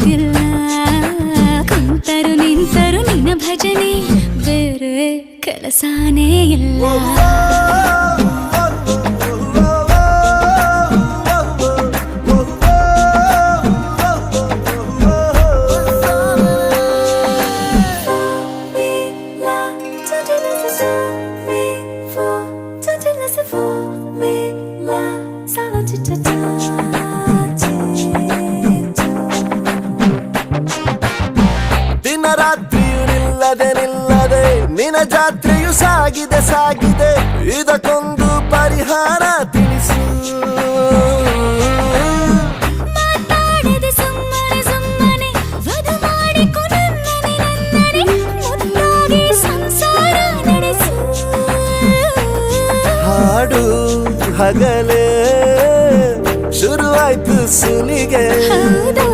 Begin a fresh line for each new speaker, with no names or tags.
ಗೊತ್ತಿಲ್ಲ ಕುಂತರು ನಿಂತರು ನಿನ್ನ ಭಜನೆ ಬೇರೆ ಕೆಲಸನೇ ಇಲ್ಲ
ದಿನ ರಾತ್ರಿಯು ನಿಲ್ಲದೆ ನಿಲ್ಲದೆ ನಿನ್ನ ಜಾತ್ರೆಯು ಸಾಗಿದೆ ಸಾಗಿದೆ ಇದಕ್ಕೊಂದು ಪರಿಹಾರ ತಿಳಿಸು
ಮಾತಾಡದೆ ಸುಮ್ಮನೆ ಸುಮ್ಮನೆ ವಧು ಮಾಡಿಕೊ ನನ್ನನೆ ನನ್ನನೆ ಮುದ್ದಾಗಿ ಸಂಸಾರ ನಡೆಸು
ಹಾಡು ಹಗಲೇ ಶುರುವಾಯ್ತು ಸುಲಿಗೆ
ಹೌದು